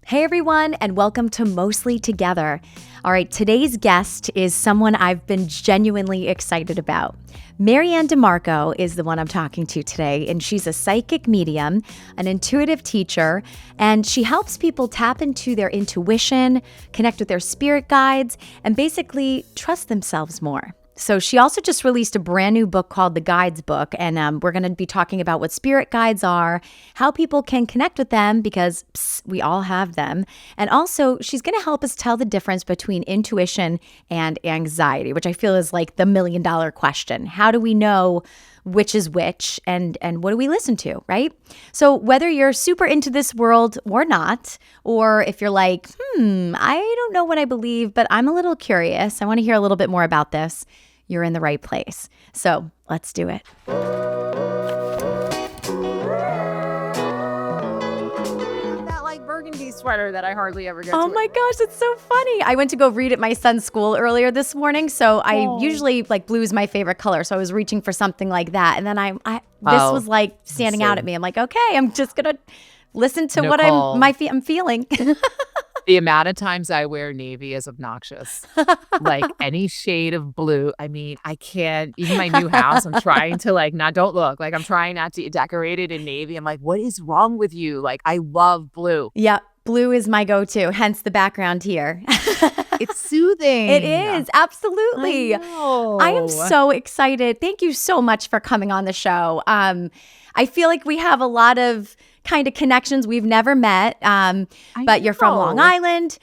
Hey everyone, and welcome to Mostly Together. All right, today's guest is someone I've been genuinely excited about. MaryAnn DiMarco is the one I'm talking to today, and she's a psychic medium, an intuitive teacher, and she helps people tap into their intuition, connect with their spirit guides, and basically trust themselves more. So she also just released a brand new book called The Guides Book, and we're going to be talking about what spirit guides are, how people can connect with them because we all have them, and also she's going to help us tell the difference between intuition and anxiety, which I feel is like the $1,000,000 question. How do we know which is which, and what do we listen to, right? So whether you're super into this world or not, or if you're like, I don't know what I believe, but I'm a little curious, I want to hear a little bit more about this, you're in the right place. So let's do it. That like burgundy sweater that I hardly ever get Oh to my gosh, it's so funny. I went to go read at my son's school earlier this morning, so I usually like blue is my favorite color, so I was reaching for something like that, and then this was like standing out at me. I'm like, okay, I'm just gonna listen to what I'm feeling. The amount of times I wear navy is obnoxious. Like any shade of blue. I mean, I can't, even my new house, I'm trying to don't look. Like I'm trying not to decorate it in navy. I'm like, what is wrong with you? Like I love blue. Yeah, blue is my go-to, hence the background here. It's soothing. It is, absolutely. I am so excited. Thank you so much for coming on the show. I feel like we have a lot of kind of connections. We've never met, but you're from Long Island.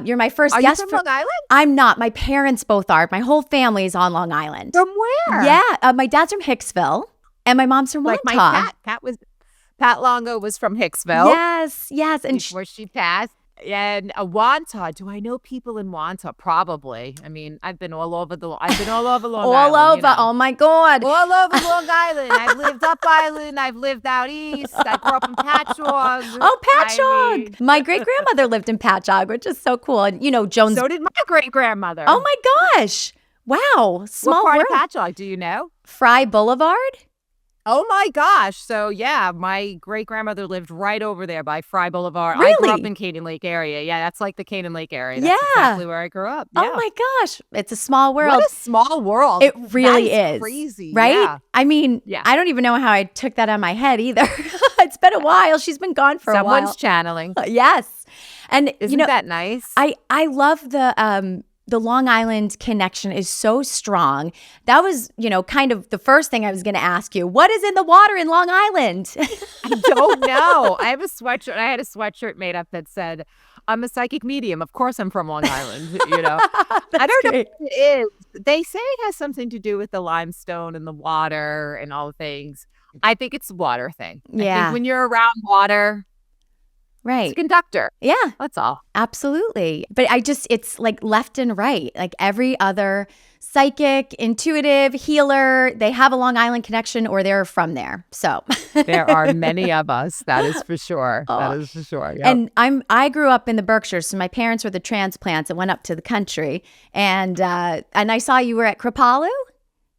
You're my first guest. Are you from Long Island? I'm not. My parents both are. My whole family is on Long Island. From where? Yeah, my dad's from Hicksville, and my mom's from Like Montauk. Pat Longo was from Hicksville. Yes. And before she passed. And Wanta, do I know people in Wanta? Probably. I mean, I've been all over Long Island. all over. You know. Oh my God. All over Long Island. I've lived up island. I've lived out east. I grew up in Patchogue. Oh, Patchogue. My great-grandmother lived in Patchogue, which is so cool. And Jones. So did my great-grandmother. Oh my gosh. Wow. Small what part world. of Patchogue do you know? Fry Boulevard? Oh my gosh. So yeah, my great-grandmother lived right over there by Fry Boulevard. Really? I grew up in Canaan Lake area. Yeah, that's like the Canaan Lake area. That's exactly where I grew up. Yeah. Oh my gosh. It's a small world. What a small world. It really is. Crazy. Right? Yeah. I mean, I don't even know how I took that on my head either. It's been a while. She's been gone for a while. Someone's channeling. Yes. And Isn't that nice? I love the Long Island connection is so strong. That was, kind of the first thing I was going to ask you. What is in the water in Long Island? I don't know. I have a sweatshirt. I had a sweatshirt made up that said, I'm a psychic medium. Of course I'm from Long Island, I don't know what it is. They say it has something to do with the limestone and the water and all the things. I think it's the water thing. Yeah. I think when you're around water, right. It's a conductor. Yeah. That's all. Absolutely. But it's like left and right. Like every other psychic, intuitive, healer, they have a Long Island connection or they're from there. So there are many of us. That is for sure. Oh. That is for sure. Yep. And I grew up in the Berkshires. So my parents were the transplants that went up to the country. And I saw you were at Kripalu.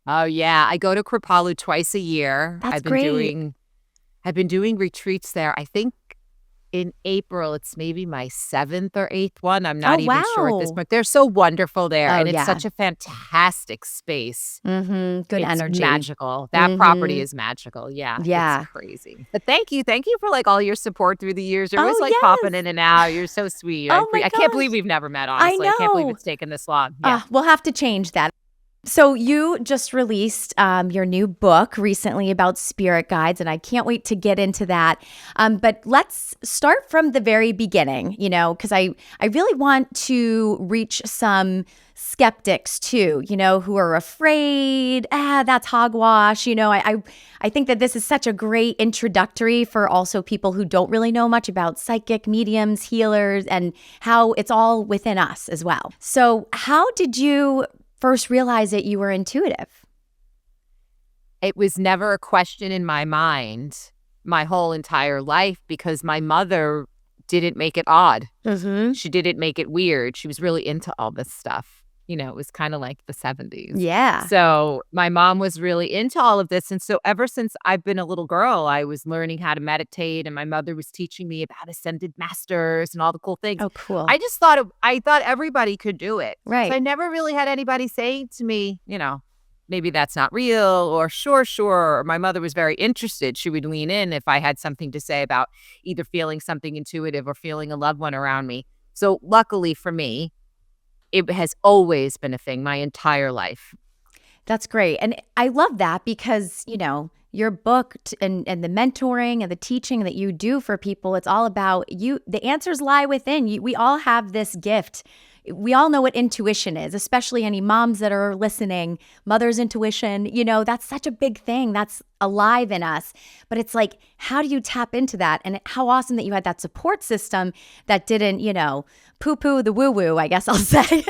Oh yeah. I go to Kripalu twice a year. That's great. I've been doing retreats there. I think in April, it's maybe my 7th or 8th one. I'm not even sure at this point. They're so wonderful there. And it's such a fantastic space. Mm-hmm. Good energy. It's magical. That property is magical. Yeah. Yeah. It's crazy. But thank you. Thank you for all your support through the years. You're always popping in and out. You're so sweet. I can't believe we've never met, honestly. I can't believe it's taken this long. Yeah. We'll have to change that. So you just released your new book recently about spirit guides, and I can't wait to get into that. But let's start from the very beginning, because I really want to reach some skeptics too, who are afraid, that's hogwash. I think that this is such a great introductory for also people who don't really know much about psychic mediums, healers, and how it's all within us as well. So how did you first realize that you were intuitive? It was never a question in my mind my whole entire life because my mother didn't make it odd. Mm-hmm. She didn't make it weird. She was really into all this stuff. it was kind of like the 70s. Yeah. So my mom was really into all of this. And so ever since I've been a little girl, I was learning how to meditate, and my mother was teaching me about ascended masters and all the cool things. Oh, cool. I just I thought everybody could do it. So Right. I never really had anybody saying to me, maybe that's not real, or sure. My mother was very interested. She would lean in if I had something to say about either feeling something intuitive or feeling a loved one around me. So luckily for me, it has always been a thing my entire life. That's great. And I love that because, your book and the mentoring and the teaching that you do for people, it's all about you. The answers lie within you. We all have this gift. We all know what intuition is, especially any moms that are listening. Mother's intuition, that's such a big thing. That's alive in us. But it's like, how do you tap into that? And how awesome that you had that support system that didn't, poo-poo the woo-woo, I guess I'll say.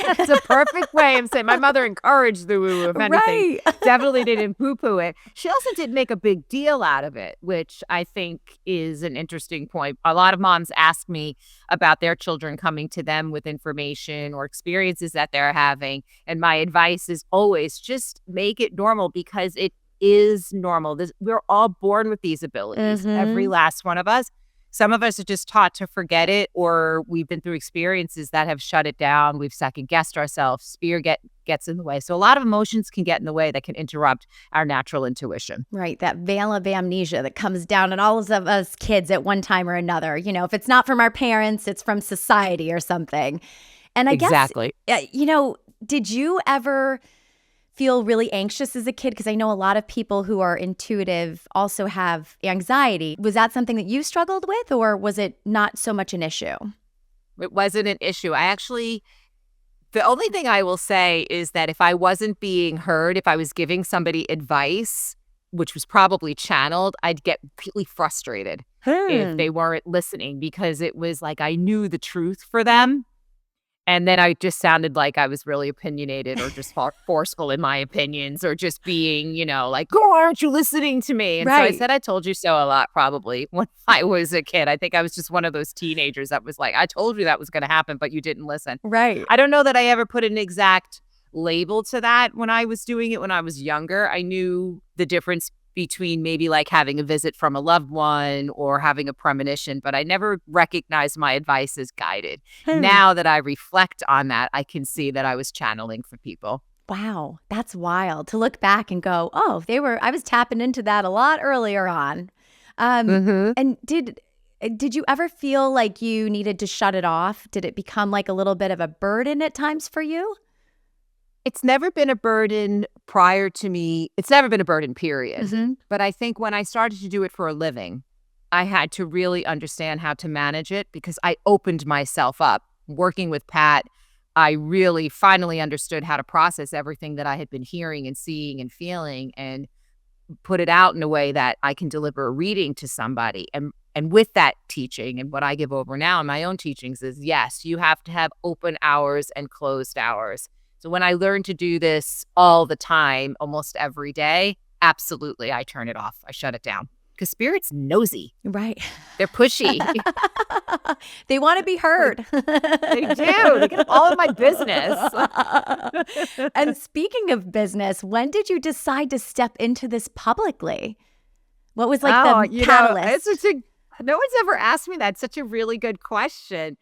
That's a perfect way of saying my mother encouraged the woo-woo, if anything. Right. Definitely didn't poo-poo it. She also did make a big deal out of it, which I think is an interesting point. A lot of moms ask me about their children coming to them with information or experiences that they're having. And my advice is always just make it normal, because it is normal. We're all born with these abilities, every last one of us. Some of us are just taught to forget it, or we've been through experiences that have shut it down. We've second-guessed ourselves. Fear gets in the way. So a lot of emotions can get in the way that can interrupt our natural intuition. Right. That veil of amnesia that comes down on all of us kids at one time or another. If it's not from our parents, it's from society or something. And I Exactly. guess, did you ever feel really anxious as a kid? Because I know a lot of people who are intuitive also have anxiety. Was that something that you struggled with, or was it not so much an issue? It wasn't an issue. The only thing I will say is that if I wasn't being heard, if I was giving somebody advice, which was probably channeled, I'd get really frustrated if they weren't listening, because it was like I knew the truth for them. And then I just sounded like I was really opinionated, or just forceful in my opinions, or just being, like, oh, aren't you listening to me? And so I said, I told you so a lot, probably, when I was a kid. I think I was just one of those teenagers that was like, I told you that was going to happen, but you didn't listen. Right. I don't know that I ever put an exact label to that when I was doing it when I was younger. I knew the difference between maybe like having a visit from a loved one or having a premonition, but I never recognized my advice as guided. Now that I reflect on that, I can see that I was channeling for people. Wow, that's wild to look back and go, oh, I was tapping into that a lot earlier on. And did you ever feel like you needed to shut it off? Did it become like a little bit of a burden at times for you? It's never been a burden prior to me. It's never been a burden, period. But I think when I started to do it for a living, I had to really understand how to manage it, because I opened myself up. Working with Pat, I really finally understood how to process everything that I had been hearing and seeing and feeling, and put it out in a way that I can deliver a reading to somebody. And with that teaching, and what I give over now in my own teachings is, yes, you have to have open hours and closed hours. So when I learned to do this all the time, almost every day, absolutely, I turn it off. I shut it down, because spirit's nosy. Right. They're pushy. They want to be heard. They do. They get all of my business. And speaking of business, when did you decide to step into this publicly? What was like the catalyst? No one's ever asked me that. It's such a really good question.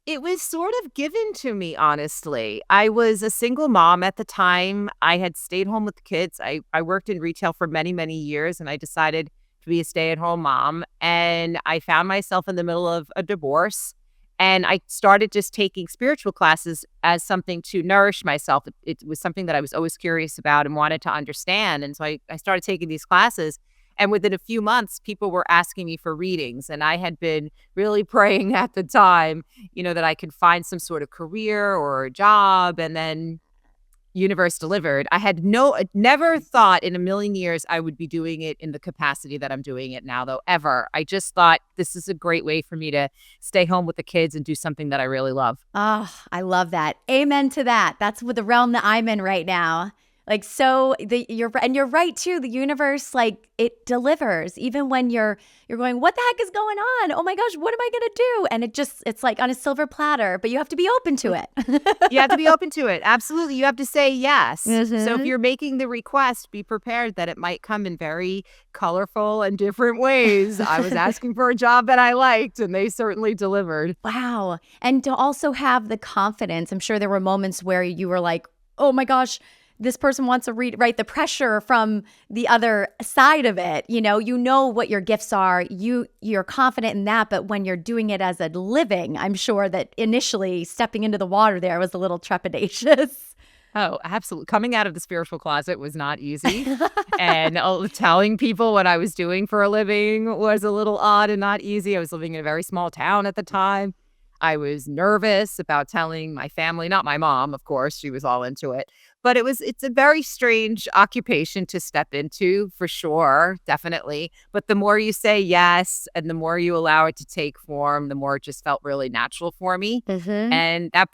It was sort of given to me, honestly. I was a single mom at the time. I had stayed home with the kids. I worked in retail for many, many years, and I decided to be a stay-at-home mom. And I found myself in the middle of a divorce, and I started just taking spiritual classes as something to nourish myself. It was something that I was always curious about and wanted to understand. And so I started taking these classes. And within a few months, people were asking me for readings. And I had been really praying at the time, that I could find some sort of career or a job. And then universe delivered. I had never thought in a million years I would be doing it in the capacity that I'm doing it now, though, ever. I just thought this is a great way for me to stay home with the kids and do something that I really love. Oh, I love that. Amen to that. That's with the realm that I'm in right now. You're right too. The universe, like, it delivers even when you're going, what the heck is going on? Oh my gosh, what am I gonna do? And it's like on a silver platter, but you have to be open to it. You have to be open to it. Absolutely. You have to say yes. So if Hmm. you're making the request, be prepared that it might come in very colorful and different ways. I was asking for a job that I liked, and they certainly delivered. Wow. And to also have the confidence, I'm sure there were moments where you were like, oh my gosh, this person wants to read, right? The pressure from the other side of it. You know what your gifts are. You're confident in that. But when you're doing it as a living, I'm sure that initially stepping into the water there was a little trepidatious. Oh, absolutely. Coming out of the spiritual closet was not easy. And telling people what I was doing for a living was a little odd and not easy. I was living in a very small town at the time. I was nervous about telling my family, not my mom, of course, she was all into it. But it's a very strange occupation to step into, for sure, definitely. But the more you say yes and the more you allow it to take form, the more it just felt really natural for me. Hmm. And that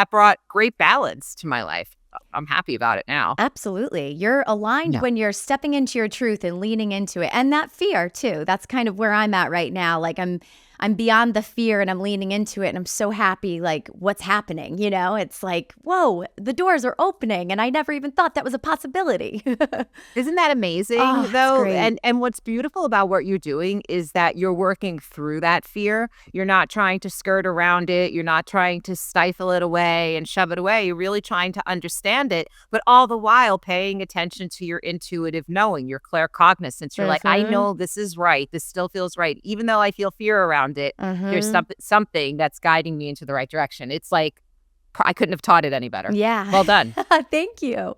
brought great balance to my life. I'm happy about it now. Absolutely. You're aligned Yeah. when you're stepping into your truth and leaning into it. And that fear too. That's kind of where I'm at right now. Like I'm beyond the fear and I'm leaning into it and I'm so happy like what's happening, It's like, whoa, the doors are opening and I never even thought that was a possibility. Isn't that amazing Oh, it's though? great. And what's beautiful about what you're doing is that you're working through that fear. You're not trying to skirt around it. You're not trying to stifle it away and shove it away. You're really trying to understand it, but all the while paying attention to your intuitive knowing, your claircognizance. You're like, I Mhm. know this is right. This still feels right. Even though I feel fear around it, there's Mhm. something that's guiding me into the right direction. It's like I couldn't have taught it any better. Yeah. Well done. Thank you.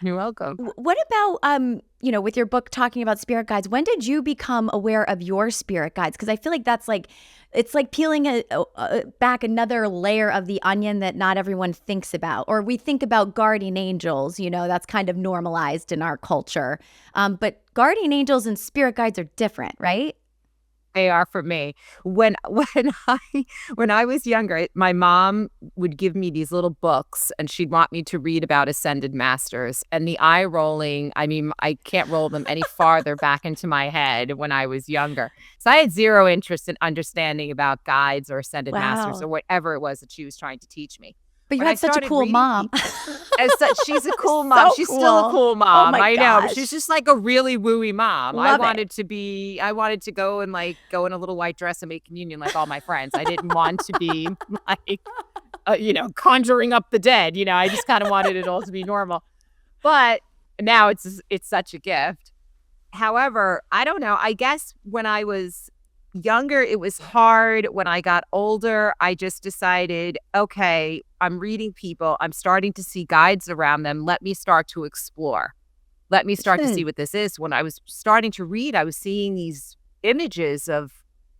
You're welcome. What about with your book talking about spirit guides, when did you become aware of your spirit guides? Because I feel like that's like it's like peeling back another layer of the onion that not everyone thinks about. Or we think about guardian angels, that's kind of normalized in our culture. But guardian angels and spirit guides are different, right? They are for me. I when I was younger, my mom would give me these little books, and she'd want me to read about ascended masters, and the eye rolling, I mean, I can't roll them any farther back into my head when I was younger. So I had zero interest in understanding about guides or ascended masters or Wow. whatever it was that she was trying to teach me. But you When I had such a started cool reading mom. as such, she's a cool mom. So She's still a cool. cool Oh mom, my I know, but she's gosh. just like a really wooey mom. Love it. I wanted to go and, like, go in a little white dress and make communion like all my friends. I didn't want to be, like, conjuring up the dead, I just kinda wanted it all to be normal. But now it's such a gift. However, I don't know, I guess when I was younger, it was hard. When I got older, I just decided, okay, I'm reading people. I'm starting to see guides around them. Let me start to explore. Let me start to Hmm. see what this is. When I was starting to read, I was seeing these images of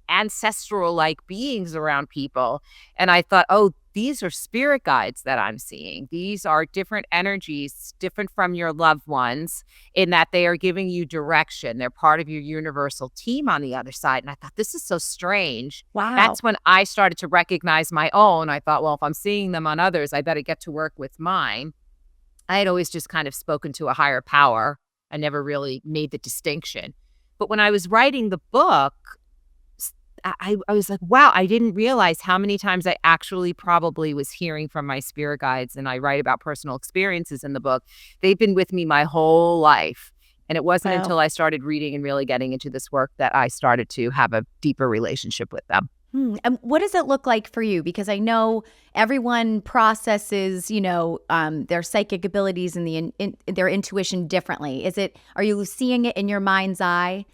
ancestral like beings around people. And I thought, oh, these are spirit guides that I'm seeing. These are different energies, different from your loved ones, in that they are giving you direction. They're part of your universal team on the other side. And I thought, this is so strange. Wow. That's when I started to recognize my own. I thought, well, if I'm seeing them on others, I better get to work with mine. I had always just kind of spoken to a higher power. I never really made the distinction. But when I was writing the book, I was like, wow, I didn't realize how many times I actually probably was hearing from my spirit guides. And I write about personal experiences in the book. They've been with me my whole life. And it wasn't Wow. until I started reading and really getting into this work that I started to have a deeper relationship with them. And what does it look like for you? Because I know everyone processes, their psychic abilities and their intuition differently. Are you seeing it in your mind's eye,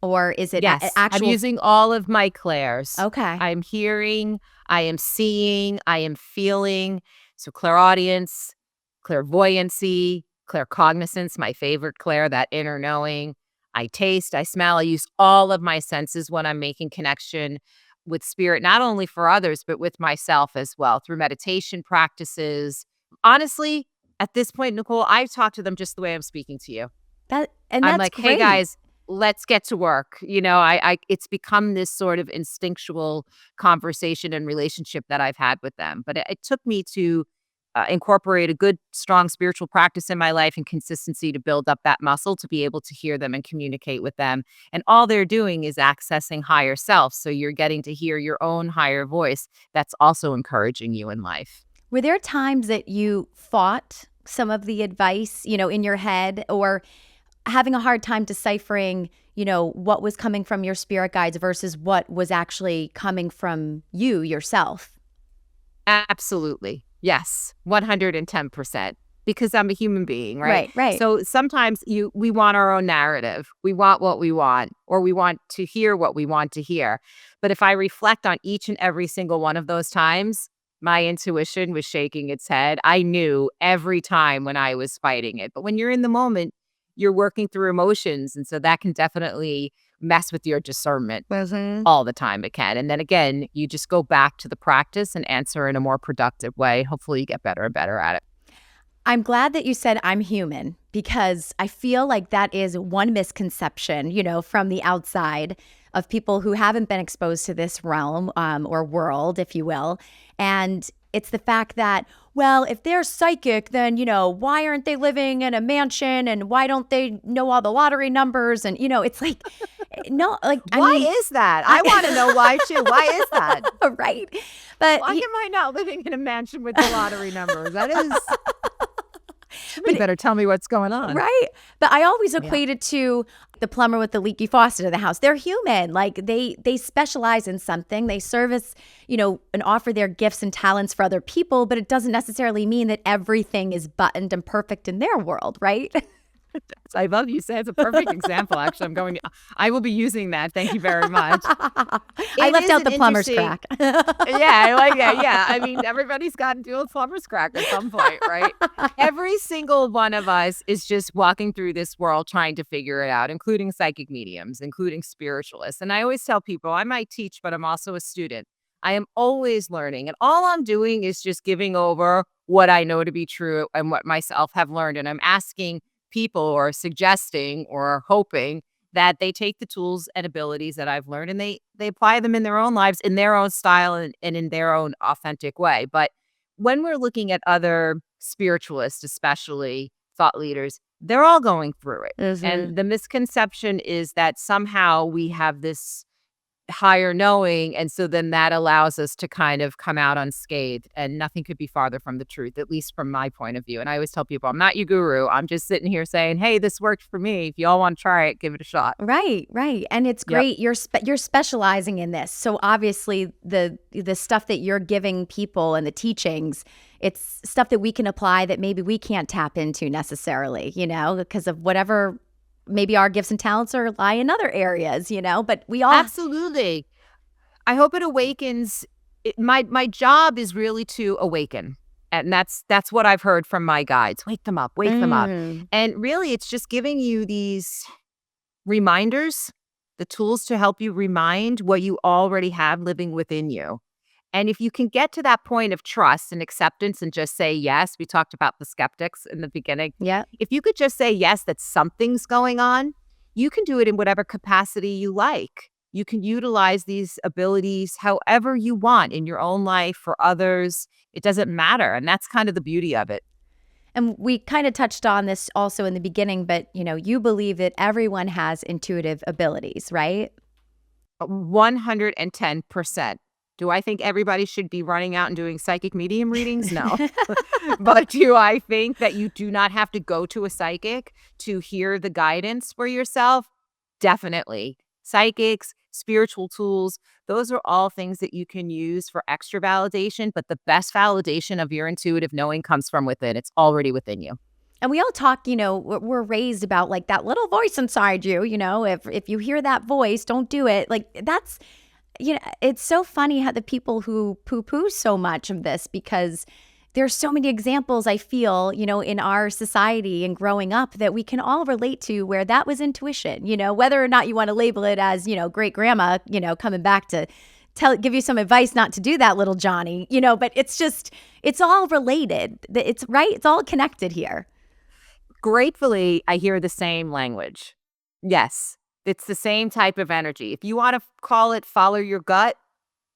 or is it Yes, I'm actual? using all of my clairs. Okay. I'm hearing, I am seeing, I am feeling. So clairaudience, clairvoyancy, claircognizance, my favorite clair, that inner knowing. I taste, I smell, I use all of my senses when I'm making connection with spirit, not only for others, but with myself as well through meditation practices. Honestly, at this point, Nicole, I've talked to them just the way I'm speaking to you. I'm That's like, "Hey, great. guys, let's get to work." I it's become this sort of instinctual conversation and relationship that I've had with them. But it took me to incorporate a good, strong spiritual practice in my life and consistency to build up that muscle to be able to hear them and communicate with them. And all they're doing is accessing higher self. So you're getting to hear your own higher voice that's also encouraging you in life. Were there times that you fought some of the advice, in your head, or having a hard time deciphering, what was coming from your spirit guides versus what was actually coming from you yourself? Absolutely. Yes. 110%. Because I'm a human being, right? Right. So sometimes we want our own narrative. We want what we want, or we want to hear what we want to hear. But if I reflect on each and every single one of those times, my intuition was shaking its head. I knew every time when I was fighting it. But when you're in the moment, you're working through emotions. And so that can definitely mess with your discernment all the time. It can. And then again, you just go back to the practice and answer in a more productive way. Hopefully you get better and better at it. I'm glad that you said I'm human, because I feel like that is one misconception, from the outside, of people who haven't been exposed to this realm, or world, if you will. And it's the fact that, well, if they're psychic, then, why aren't they living in a mansion, and why don't they know all the lottery numbers? And, it's like, no, like, Why is that? I want to know why too. Why is that? Right. But why am I not living in a mansion with the lottery numbers? That is. You better tell me what's going on. Right. But I always equate it to the plumber with the leaky faucet in the house. They're human. Like they specialize in something. They service, and offer their gifts and talents for other people, but it doesn't necessarily mean that everything is buttoned and perfect in their world, right? I love you say it's a perfect example. Actually, I will be using that. Thank you very much. I left out the plumber's crack. Yeah, I like that. Yeah. I mean, everybody's got to deal with plumber's crack at some point, right? Every single one of us is just walking through this world trying to figure it out, including psychic mediums, including spiritualists. And I always tell people I might teach, but I'm also a student. I am always learning. And all I'm doing is just giving over what I know to be true and what myself have learned. And I'm asking people, or suggesting, or hoping that they take the tools and abilities that I've learned and they apply them in their own lives, in their own style, and in their own authentic way. But when we're looking at other spiritualists, especially thought leaders, they're all going through it. Mm-hmm. And the misconception is that somehow we have this higher knowing, and so then that allows us to kind of come out unscathed, and nothing could be farther from the truth, at least from my point of view. And I always tell people, I'm not your guru. I'm just sitting here saying, hey, this worked for me. If you all want to try it, give it a shot. Right. And it's great. Yep. You're specializing in this, so obviously the stuff that you're giving people and the teachings, it's stuff that we can apply that maybe we can't tap into necessarily, because of whatever. Maybe our gifts and talents lie in other areas, but we all. Absolutely. I hope it awakens. My job is really to awaken. And that's what I've heard from my guides. Wake them up. And really, it's just giving you these reminders, the tools to help you remind what you already have living within you. And if you can get to that point of trust and acceptance and just say yes, we talked about the skeptics in the beginning. Yeah. If you could just say yes, that something's going on, you can do it in whatever capacity you like. You can utilize these abilities however you want in your own life, for others. It doesn't matter. And that's kind of the beauty of it. And we kind of touched on this also in the beginning, but you believe that everyone has intuitive abilities, right? 110%. Do I think everybody should be running out and doing psychic medium readings? No. But do I think that you do not have to go to a psychic to hear the guidance for yourself? Definitely. Psychics, spiritual tools, those are all things that you can use for extra validation. But the best validation of your intuitive knowing comes from within. It's already within you. And we all talk, we're raised about like that little voice inside you, if you hear that voice, don't do it. Like that's... it's so funny how the people who poo-poo so much of this, because there's so many examples I feel, in our society and growing up that we can all relate to, where that was intuition, whether or not you want to label it as, great grandma, coming back to give you some advice not to do that, little Johnny, but it's all related. It's right. It's all connected here. Gratefully, I hear the same language. Yes. It's the same type of energy. If you want to call it follow your gut,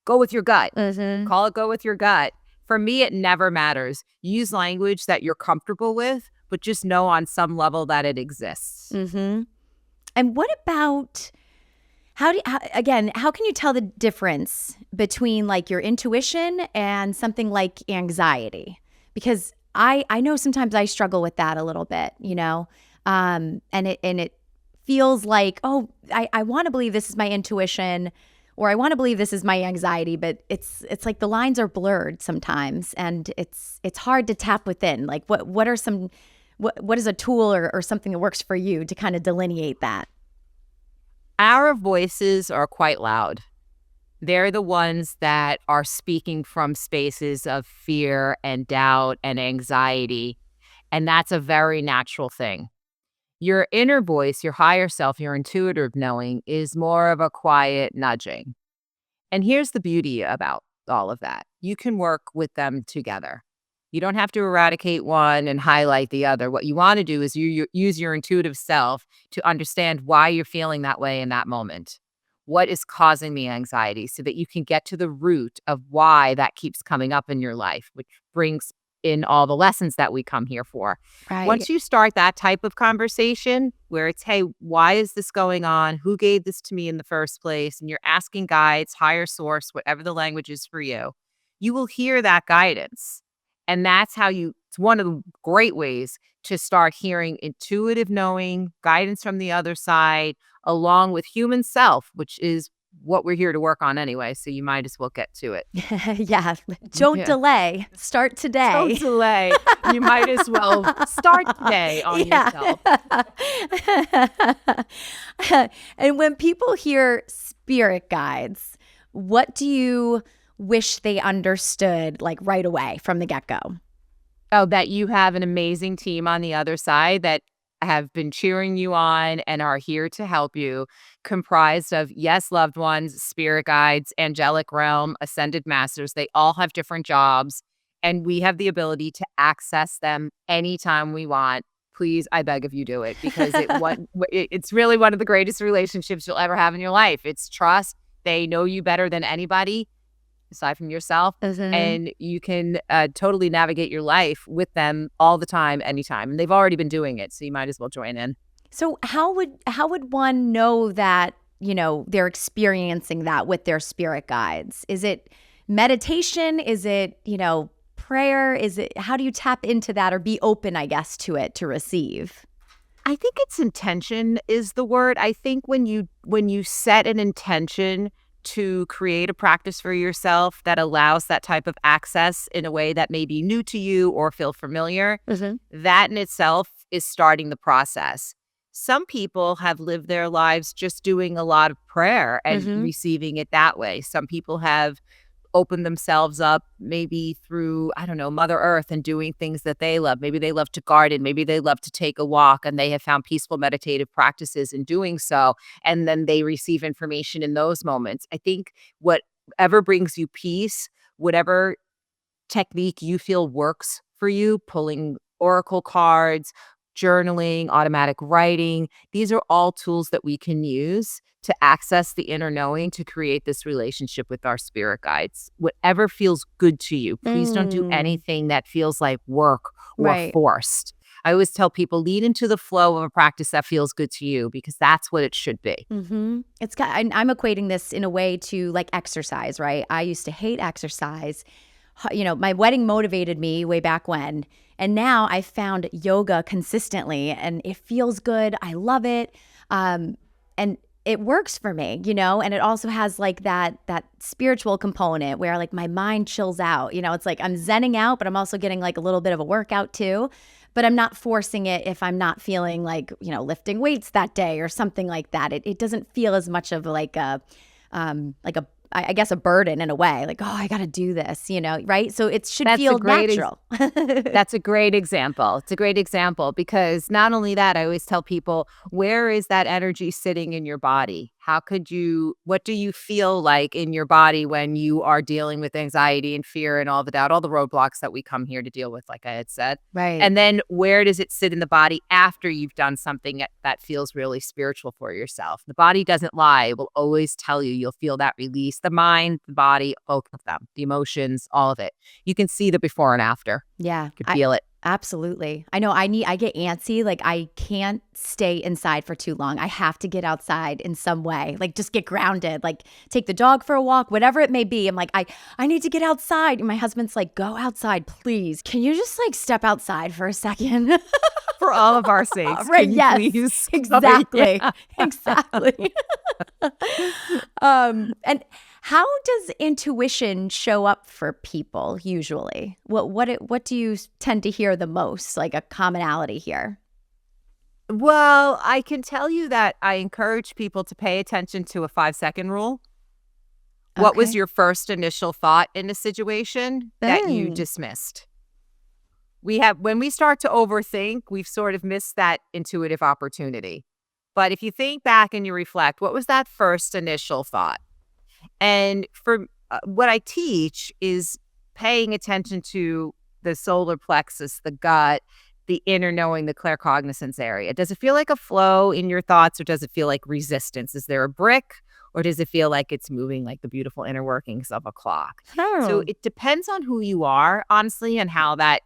go with your gut. Mm-hmm. Call it go with your gut. For me, it never matters. Use language that you're comfortable with, but just know on some level that it exists. Mm-hmm. And what about how can you tell the difference between like your intuition and something like anxiety? Because I know sometimes I struggle with that a little bit, and it feels like, oh, I want to believe this is my intuition, or I want to believe this is my anxiety, but it's like the lines are blurred sometimes, and it's hard to tap within. Like what is a tool or something that works for you to kind of delineate that? Our voices are quite loud. They're the ones that are speaking from spaces of fear and doubt and anxiety. And that's a very natural thing. Your inner voice, your higher self, your intuitive knowing is more of a quiet nudging. And here's the beauty about all of that. You can work with them together. You don't have to eradicate one and highlight the other. What you want to do is you use your intuitive self to understand why you're feeling that way in that moment. What is causing the anxiety so that you can get to the root of why that keeps coming up in your life, which brings in all the lessons that we come here for. Right. Once you start that type of conversation where it's, hey, why is this going on? Who gave this to me in the first place? And you're asking guides, higher source, whatever the language is for you will hear that guidance. And that's how it's one of the great ways to start hearing intuitive knowing, guidance from the other side, along with human self, which is what we're here to work on anyway. So you might as well get to it. Yeah. Don't Yeah. delay. Start today. Don't delay. You might as well start today on yourself. And when people hear spirit guides, what do you wish they understood like right away from the get-go? Oh, that you have an amazing team on the other side that have been cheering you on and are here to help you, comprised of, yes, loved ones, spirit guides, angelic realm, ascended masters. They all have different jobs, and we have the ability to access them anytime we want. Please, I beg of you, do it, because it's really one of the greatest relationships you'll ever have in your life. It's trust. They know you better than anybody aside from yourself. Mm-hmm. And you can totally navigate your life with them all the time, anytime. And they've already been doing it, so you might as well join in. So how would one know that, they're experiencing that with their spirit guides? Is it meditation? Is it, prayer? How do you tap into that or be open, I guess, to it to receive? I think it's intention is the word. I think when you set an intention to create a practice for yourself that allows that type of access in a way that may be new to you or feel familiar, that in itself is starting the process. Some people have lived their lives just doing a lot of prayer and receiving it that way. Some people have opened themselves up maybe through, I don't know, Mother Earth and doing things that they love. Maybe they love to garden. Maybe they love to take a walk and they have found peaceful meditative practices in doing so. And then they receive information in those moments. I think whatever brings you peace, whatever technique you feel works for you, pulling oracle cards, journaling, automatic writing, these are all tools that we can use to access the inner knowing to create this relationship with our spirit guides. Whatever feels good to you, please don't do anything that feels like work or forced. I always tell people, lead into the flow of a practice that feels good to you, because that's what it should be. I'm equating this in a way to like exercise, right? I used to hate exercise. My wedding motivated me way back when. And now I found yoga consistently and it feels good. I love it. And it works for me, and it also has like that spiritual component where like my mind chills out. It's like I'm zenning out, but I'm also getting like a little bit of a workout too. But I'm not forcing it if I'm not feeling like, lifting weights that day or something like that. It doesn't feel as much of I guess a burden in a way, like, oh, I got to do this, right? So it should feel natural. That's a great example. It's a great example because not only that, I always tell people, where is that energy sitting in your body? what do you feel like in your body when you are dealing with anxiety and fear and all the doubt, all the roadblocks that we come here to deal with, like I had said? Right. And then where does it sit in the body after you've done something that feels really spiritual for yourself? The body doesn't lie. It will always tell you. You'll feel that release. The mind, the body, both of them, the emotions, all of it. You can see the before and after. Yeah. You can feel it. Absolutely. I know I get antsy. Like I can't stay inside for too long. I have to get outside in some way, like just get grounded, like take the dog for a walk, whatever it may be. I'm like, I need to get outside. And my husband's like, go outside, please. Can you just like step outside for a second? For all of our sakes. Right. Can you Yes. please? Exactly. Yeah. Exactly. And how does intuition show up for people usually? What do you tend to hear the most, like a commonality here? Well, I can tell you that I encourage people to pay attention to a 5-second rule. What was Okay. your first initial thought in a situation that you Mm. dismissed? When we start to overthink, we've sort of missed that intuitive opportunity. But if you think back and you reflect, what was that first initial thought? And for what I teach is paying attention to the solar plexus, the gut, the inner knowing, the claircognizance area. Does it feel like a flow in your thoughts, or does it feel like resistance? Is there a brick, or does it feel like it's moving like the beautiful inner workings of a clock? So Oh. it depends on who you are, honestly, and how that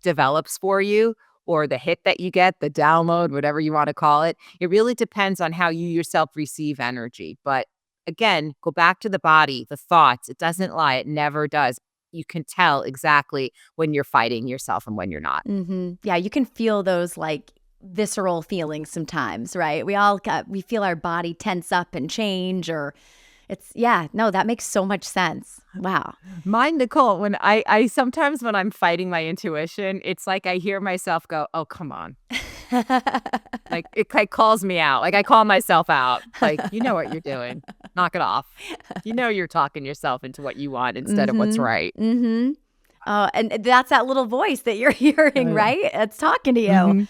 develops for you, or the hit that you get, the download, whatever you want to call it. It really depends on how you yourself receive energy. But again, go back to the body, the thoughts. It doesn't lie. It never does. You can tell exactly when you're fighting yourself and when you're not. Yeah, you can feel those like visceral feelings sometimes, right? We feel our body tense up and change, or no, that makes so much sense. Wow. Mine, Nicole, when I sometimes when I'm fighting my intuition, it's like I hear myself go, "Oh, come on." Like it like calls me out. Like I call myself out. Like, you know what you're doing. Knock it off. You know you're talking yourself into what you want instead of what's right. Mm-hmm. And that's that little voice that you're hearing, Yeah. right? It's talking to you. Mhm.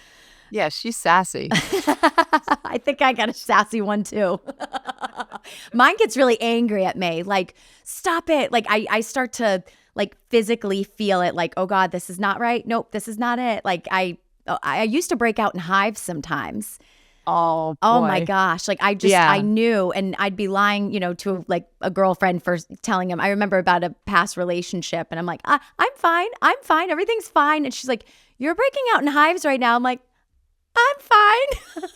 Yeah, she's sassy. I think I got a sassy one too. Mine gets really angry at me. Like, stop it. Like I start to like physically feel it, like, oh God, this is not right. Nope, this is not it. Like I used to break out in hives sometimes. Oh Oh my boy. gosh. Like I Yeah. knew, and I'd be lying, to like a girlfriend for telling him. I remember about a past relationship, and I'm like, I'm fine. I'm fine. Everything's fine. And she's like, you're breaking out in hives right now. I'm like, I'm fine.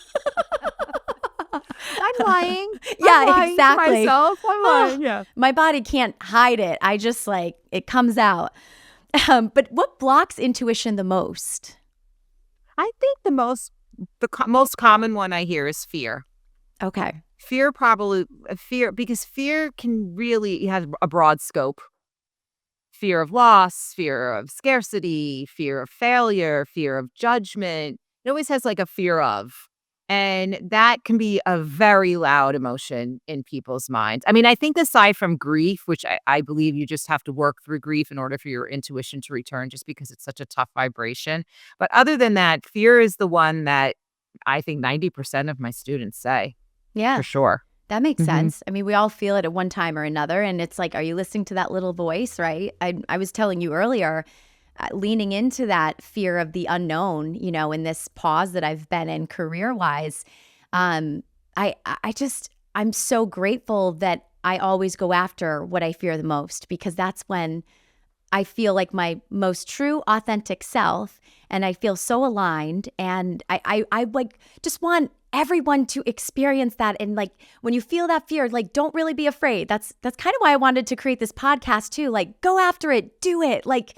I'm lying. Yeah, I'm lying to exactly. myself. I'm lying. Yeah. My body can't hide it. I just like, it comes out. But what blocks intuition the most? I think most common one I hear is fear. Okay. Fear, because fear can really have a broad scope. Fear of loss, fear of scarcity, fear of failure, fear of judgment. It always has like a fear of. And that can be a very loud emotion in people's minds. I mean, I think aside from grief, which I believe you just have to work through grief in order for your intuition to return, just because it's such a tough vibration. But other than that, fear is the one that I think 90% of my students say, Yeah. for sure. That makes Mhm. sense. I mean, we all feel it at one time or another. And it's like, are you listening to that little voice, right? I was telling you earlier, leaning into that fear of the unknown, in this pause that I've been in career wise. Um, I'm so grateful that I always go after what I fear the most, because that's when I feel like my most true, authentic self, and I feel so aligned. And I like just want everyone to experience that. And like when you feel that fear, like don't really be afraid. That's kind of why I wanted to create this podcast too. Like go after it, do it. Like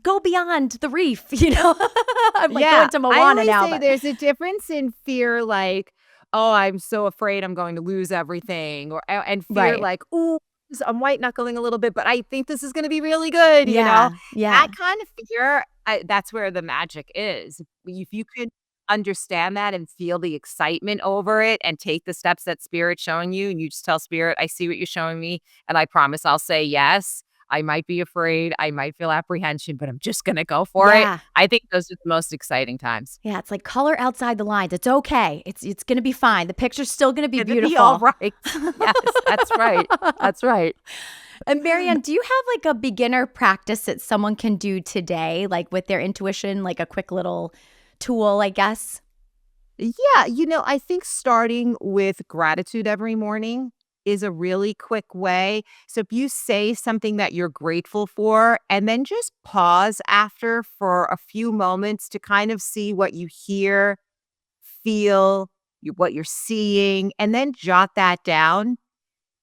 go beyond the reef. I'm like going to I Moana always now, say but there's a difference in fear, like, oh, I'm so afraid I'm going to lose everything, and fear right. like, ooh, I'm white knuckling a little bit, but I think this is going to be really good. Yeah, That yeah. kind of fear, that's where the magic is. If you could understand that and feel the excitement over it and take the steps that spirit's showing you, and you just tell spirit, I see what you're showing me, and I promise I'll say yes. I might be afraid. I might feel apprehension, but I'm just going to go for it. Yeah. I think those are the most exciting times. Yeah, it's like color outside the lines. It's okay. It's going to be fine. The picture's still going to be It'll beautiful. be all right. Yes, that's right. That's right. And MaryAnn, do you have like a beginner practice that someone can do today, like with their intuition, like a quick little tool, I guess? Yeah, I think starting with gratitude every morning is a really quick way. So if you say something that you're grateful for and then just pause after for a few moments to kind of see what you hear, feel, what you're seeing, and then jot that down.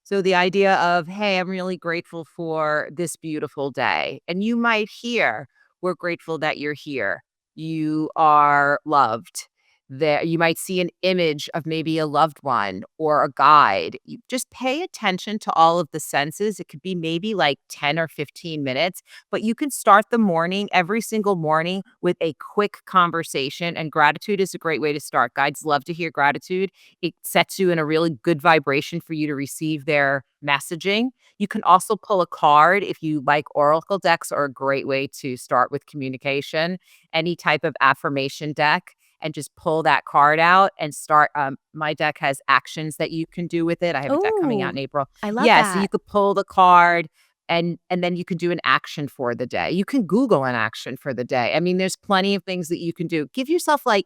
So the idea of, hey, I'm really grateful for this beautiful day. And you might hear, we're grateful that you're here. You are loved. There, you might see an image of maybe a loved one or a guide. You just pay attention to all of the senses. It could be maybe like 10 or 15 minutes, but you can start the morning every single morning with a quick conversation. And gratitude is a great way to start. Guides love to hear gratitude. It sets you in a really good vibration for you to receive their messaging. You can also pull a card if you like. Oracle decks are a great way to start with communication. Any type of affirmation deck, and just pull that card out and start. My deck has actions that you can do with it. I have a deck coming out Oh, in April. I love Yeah, so you that. could pull the card and then you can do an action for the day. You can Google an action for the day. I mean, there's plenty of things that you can do. Give yourself like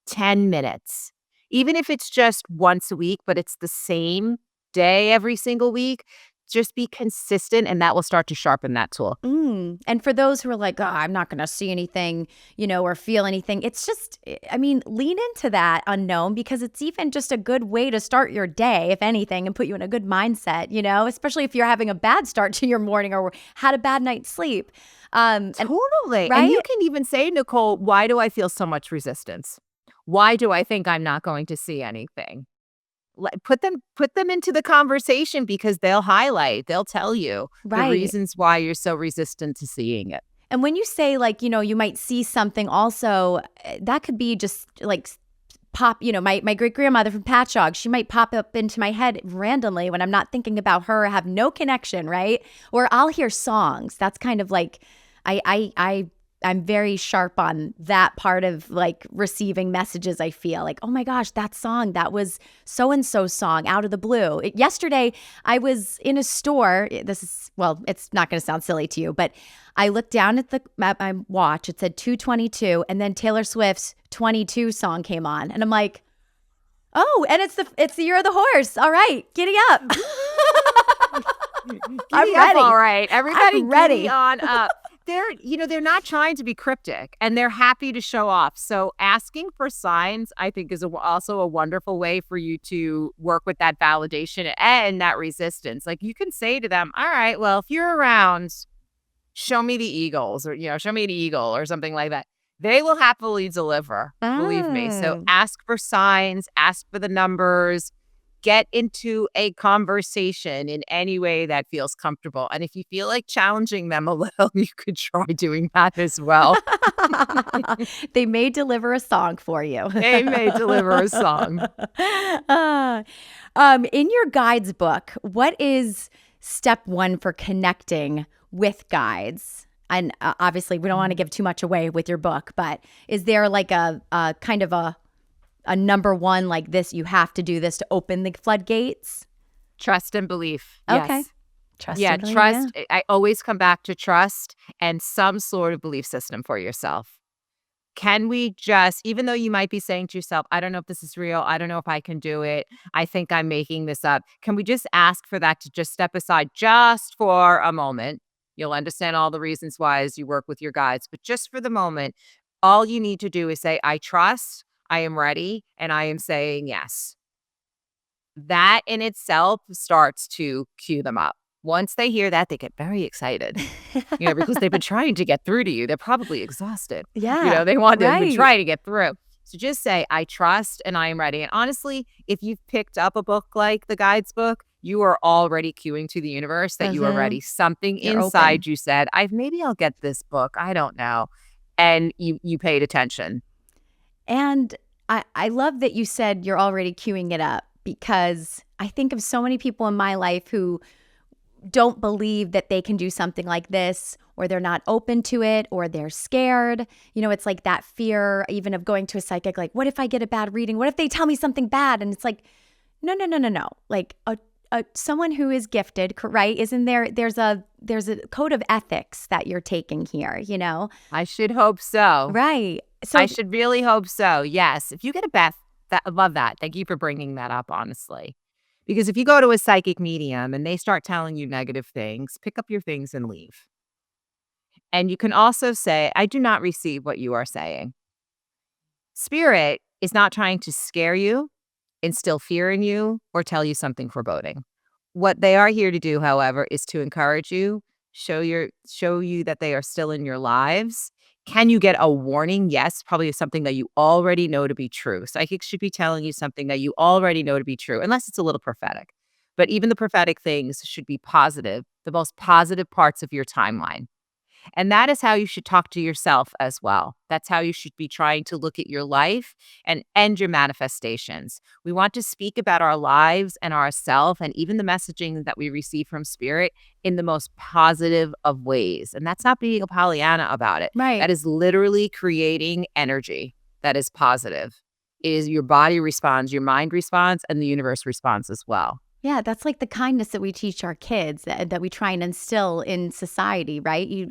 10 minutes, even if it's just once a week, but it's the same day every single week. Just be consistent, and that will start to sharpen that tool. And for those who are like, oh, I'm not going to see anything, or feel anything, it's just, I mean, lean into that unknown, because it's even just a good way to start your day, if anything, and put you in a good mindset, especially if you're having a bad start to your morning or had a bad night's sleep. Totally. Right? And you can even say, Nicole, why do I feel so much resistance? Why do I think I'm not going to see anything? Put them into the conversation, because they'll tell you the Right. reasons why you're so resistant to seeing it. And when you say like, you might see something also, that could be just like pop, my great grandmother from Patchogue, she might pop up into my head randomly when I'm not thinking about her, have no connection, right? Or I'll hear songs. That's kind of like, I'm very sharp on that part of like receiving messages. I feel like, oh my gosh, that song, that was so-and-so song out of the blue. Yesterday, I was in a store. It's not going to sound silly to you, but I looked down at my watch. It said 2:22, and then Taylor Swift's 22 song came on. And I'm like, oh, and it's the year of the horse. All right, giddy up. I'm ready. All right, everybody, I'm ready. Giddy on up. They're not trying to be cryptic, and they're happy to show off. So asking for signs, I think, is also a wonderful way for you to work with that validation and that resistance. Like, you can say to them, all right, well, if you're around, show me the eagles, or, show me the eagle or something like that. They will happily deliver, believe me. So ask for signs, ask for the numbers. Get into a conversation in any way that feels comfortable. And if you feel like challenging them a little, you could try doing that as well. They may deliver a song for you. They may deliver a song. In your guides book, what is step 1 for connecting with guides? And obviously, we don't want to give too much away with your book, but is there like a kind of a number 1, like this, you have to do this to open the floodgates? Trust and belief. Okay. Yes. Trust. Yeah, and belief, trust. yeah. I always come back to trust and some sort of belief system for yourself. Can we just, even though you might be saying to yourself, I don't know if this is real, I don't know if I can do it, I think I'm making this up, can we just ask for that to just step aside just for a moment? You'll understand all the reasons why as you work with your guides, but just for the moment, all you need to do is say, I trust, I am ready, and I am saying yes. That in itself starts to cue them up. Once they hear that, they get very excited, because they've been trying to get through to you. They're probably exhausted. Yeah. They want to right. try to get through. So just say, I trust and I am ready. And honestly, if you've picked up a book like the guides book, you are already cueing to the universe that you are ready. Something You're inside open. you said, maybe I'll get this book. I don't know. And you paid attention. And I love that you said you're already queuing it up, because I think of so many people in my life who don't believe that they can do something like this, or they're not open to it, or they're scared. It's like that fear even of going to a psychic, like, what if I get a bad reading? What if they tell me something bad? And it's like, no, no, no, no, no. Like someone who is gifted, right? Isn't there's a code of ethics that you're taking here, I should hope so. Right. So I should really hope so. Yes. If you get a Beth, I love that. Thank you for bringing that up, honestly. Because if you go to a psychic medium and they start telling you negative things, pick up your things and leave. And you can also say, I do not receive what you are saying. Spirit is not trying to scare you, instill fear in you, or tell you something foreboding. What they are here to do, however, is to encourage you, show you that they are still in your lives. Can you get a warning? Yes, probably something that you already know to be true. Psychics should be telling you something that you already know to be true, unless it's a little prophetic. But even the prophetic things should be positive, the most positive parts of your timeline. And that is how you should talk to yourself as well. That's how you should be trying to look at your life and end your manifestations. We want to speak about our lives and ourself and even the messaging that we receive from spirit in the most positive of ways. And that's not being a Pollyanna about it. Right. That is literally creating energy that is positive. It is your body responds, your mind responds, and the universe responds as well. Yeah, that's like the kindness that we teach our kids that we try and instill in society, right? You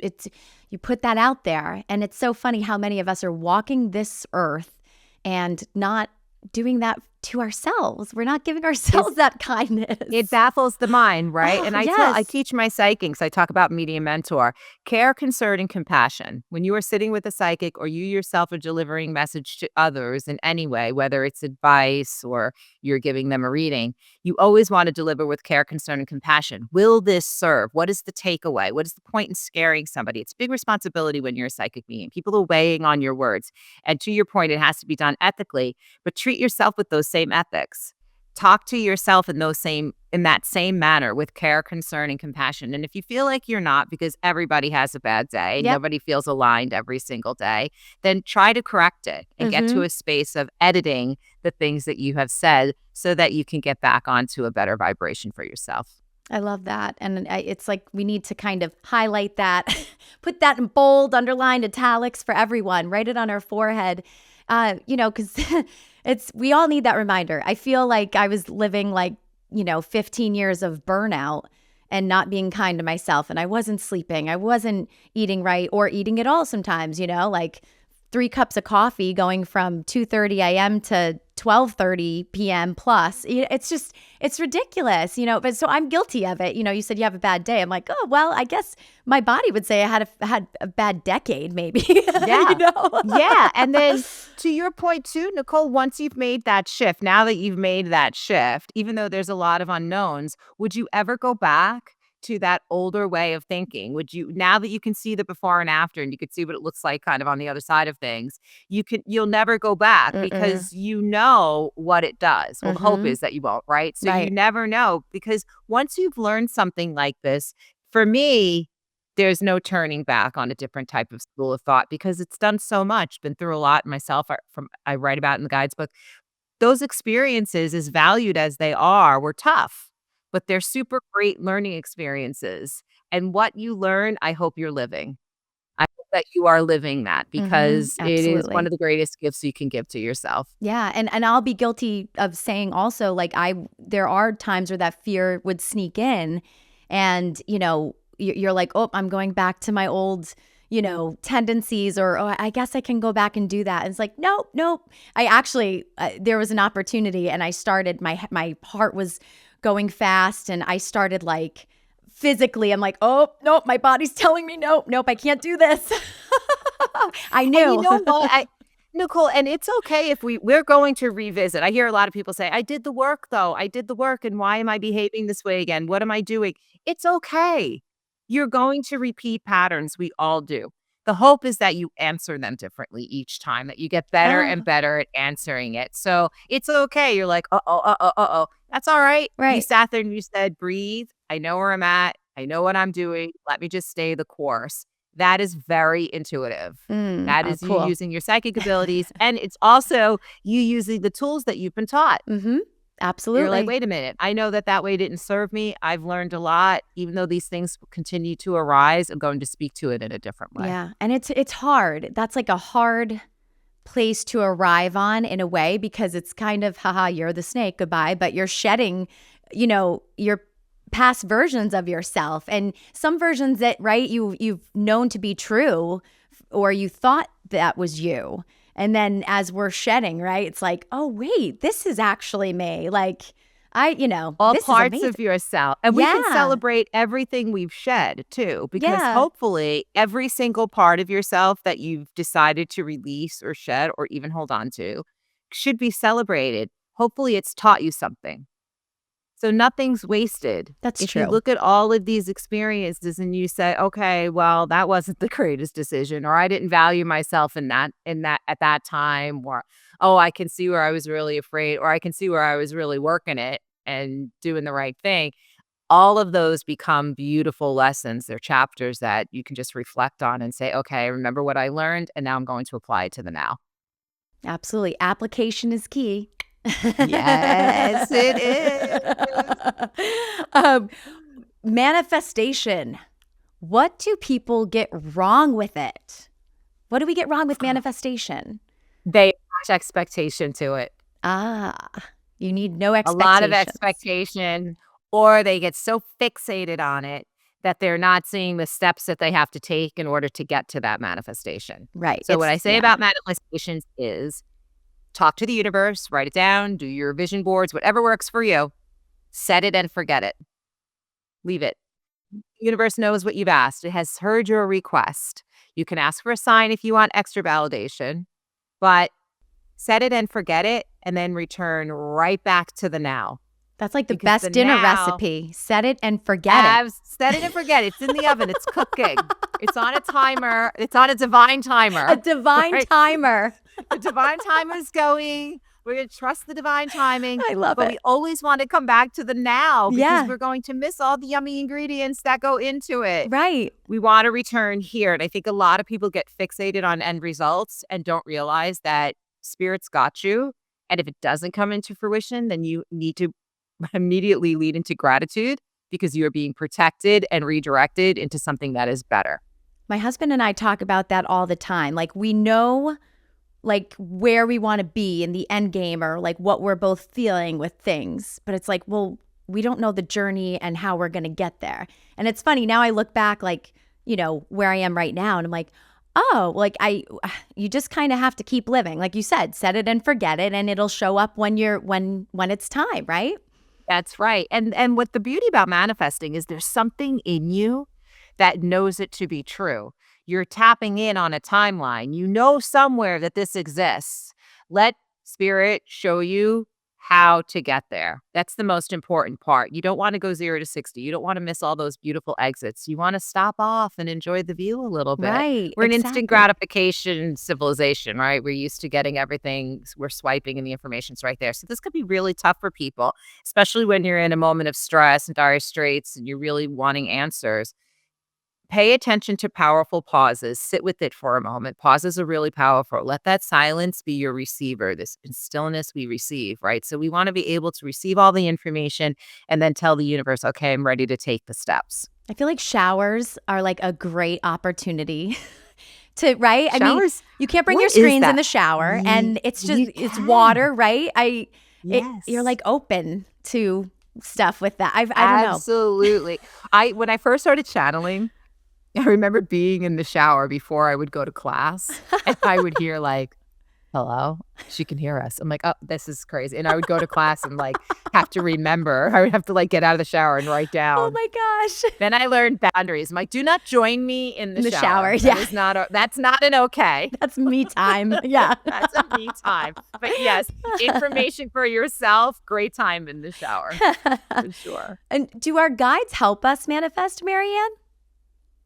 put that out there, and it's so funny how many of us are walking this earth and not doing that to ourselves. We're not giving ourselves that kindness. It baffles the mind, right? Oh, And I yes. teach my psychics, I talk about medium mentor, care, concern, and compassion. When you are sitting with a psychic or you yourself are delivering message to others in any way, whether it's advice or you're giving them a reading, you always want to deliver with care, concern, and compassion. Will this serve? What is the takeaway? What is the point in scaring somebody? It's a big responsibility when you're a psychic medium. People are weighing on your words. And to your point, it has to be done ethically, but treat yourself with those same ethics. Talk to yourself in that same manner with care, concern, and compassion. And if you feel like you're not, because everybody has a bad day, Yep. nobody feels aligned every single day, then try to correct it and get to a space of editing the things that you have said so that you can get back onto a better vibration for yourself. I love that. And it's like we need to kind of highlight that, put that in bold, underlined, italics for everyone, write it on our forehead, because we all need that reminder. I feel like I was living 15 years of burnout and not being kind to myself. And I wasn't sleeping. I wasn't eating right or eating at all sometimes, like 3 cups of coffee going from 2:30 a.m. to 12:30 p.m. plus. It's ridiculous, but so I'm guilty of it. You said you have a bad day. I'm like, oh, well, I guess my body would say I had a bad decade maybe. Yeah. Yeah. And then to your point too, Nicole, once you've made that shift, now that you've made that shift, even though there's a lot of unknowns, would you ever go back to that older way of thinking? Would you, now that you can see the before and after and you can see what it looks like kind of on the other side of things, you'll never go back because you know what it does. Well, hope is that you won't, right? So you never know, because once you've learned something like this, for me, there's no turning back on a different type of school of thought because it's done so much, been through a lot myself. I write about in the guides book. Those experiences, as valued as they are, were tough, but they're super great learning experiences. And what you learn, I hope you're living. I hope that you are living that because it is one of the greatest gifts you can give to yourself. Yeah. And I'll be guilty of saying also, there are times where that fear would sneak in and, you're like, oh, I'm going back to my old, tendencies, or, oh, I guess I can go back and do that. And it's like, nope. I actually, there was an opportunity and I started, my heart was going fast and I started physically, I'm like, oh, nope, my body's telling me nope, I can't do this. I knew. And you know what? Nicole, and it's okay if we're going to revisit. I hear a lot of people say, I did the work though. I did the work. And why am I behaving this way again? What am I doing? It's okay. You're going to repeat patterns. We all do. The hope is that you answer them differently each time, that you get better and better at answering it. So it's okay. You're like, uh-oh. That's all right. Right. You sat there and you said, breathe. I know where I'm at. I know what I'm doing. Let me just stay the course. That is very intuitive. That is cool. You using your psychic abilities. And it's also you using the tools that you've been taught. Mm-hmm. You're like, Absolutely. wait a minute. I know that way didn't serve me. I've learned a lot. Even though these things continue to arise, I'm going to speak to it in a different way. Yeah. And it's hard. That's like a hard place to arrive on in a way, because it's kind of, haha, you're the snake, goodbye, but you're shedding, your past versions of yourself, and some versions that, right, you've known to be true, or you thought that was you. And then as we're shedding, right, it's like, oh wait, this is actually me. Like, All this is parts amazing. of yourself. And we can Yeah. celebrate everything we've shed too, because Yeah. hopefully every single part of yourself that you've decided to release or shed or even hold on to should be celebrated. Hopefully it's taught you something. So nothing's wasted. That's If you true. look at all of these experiences and you say, okay, well, that wasn't the greatest decision, or I didn't value myself in that at that time, or oh, I can see where I was really afraid, or I can see where I was really working it and doing the right thing. All of those become beautiful lessons. They're chapters that you can just reflect on and say, okay, I remember what I learned, and now I'm going to apply it to the now. Absolutely. Application is key. Yes, it is. um, Manifestation. What do people get wrong with it? What do we get wrong with manifestation? They attach expectation to it. Ah, you need no A lot of expectations. expectation, or they get so fixated on it that they're not seeing the steps that they have to take in order to get to that manifestation. Right. So what I say about manifestations is talk to the universe, write it down, do your vision boards, whatever works for you. Set it and forget it. Leave it. The universe knows what you've asked. It has heard your request. You can ask for a sign if you want extra validation, but set it and forget it, and then return right back to the now. That's like the Because best the dinner now- recipe. Set it and forget it. Set it and forget it. It's in the oven. It's cooking. It's on a timer. It's on a divine timer. A divine Right? timer. The divine timer is going. We're going to trust the divine timing. I love But it. we always want to come back to the now, because Yeah. we're going to miss all the yummy ingredients that go into it. Right. We want to return here. And I think a lot of people get fixated on end results and don't realize that spirit's got you. And if it doesn't come into fruition, then you need to immediately lead into gratitude, because you are being protected and redirected into something that is better. My husband and I talk about that all the time. Like, we know like where we want to be in the end game, or like what we're both feeling with things. But it's like, well, we don't know the journey and how we're going to get there. And it's funny, now I look back, like, where I am right now, and I'm like, oh, like you just kind of have to keep living. Like you said, set it and forget it, and it'll show up when it's time, right? That's right. And what the beauty about manifesting is there's something in you that knows it to be true. You're tapping in on a timeline. You know somewhere that this exists. Let spirit show you how to get there. That's the most important part. You don't want to go 0 to 60. You don't want to miss all those beautiful exits. You want to stop off and enjoy the view a little bit. Right. We're an exactly. instant gratification civilization, right? We're used to getting everything. We're swiping and the information's right there. So this could be really tough for people, especially when you're in a moment of stress and dire straits and you're really wanting answers. Pay attention to powerful pauses. Sit with it for a moment. Pauses are really powerful. Let that silence be your receiver. This stillness we receive, right? So we want to be able to receive all the information and then tell the universe, okay, I'm ready to take the steps. I feel like showers are like a great opportunity to, right? I mean, Showers? you can't bring What your is screens in that? the shower, and it's just, You it's can. water, right? Yes. You're like open to stuff with that. I don't know. Absolutely. When I first started channeling, I remember being in the shower before I would go to class, and I would hear like, hello, she can hear us. I'm like, oh, this is crazy. And I would go to class and like have to remember. I would have to like get out of the shower and write down. Oh my gosh. Then I learned boundaries. I'm like, do not join me in the shower. That Yeah. is that's not an okay. That's me time. Yeah. That's a me time. But yes, information for yourself, great time in the shower. For sure. And do our guides help us manifest, MaryAnn?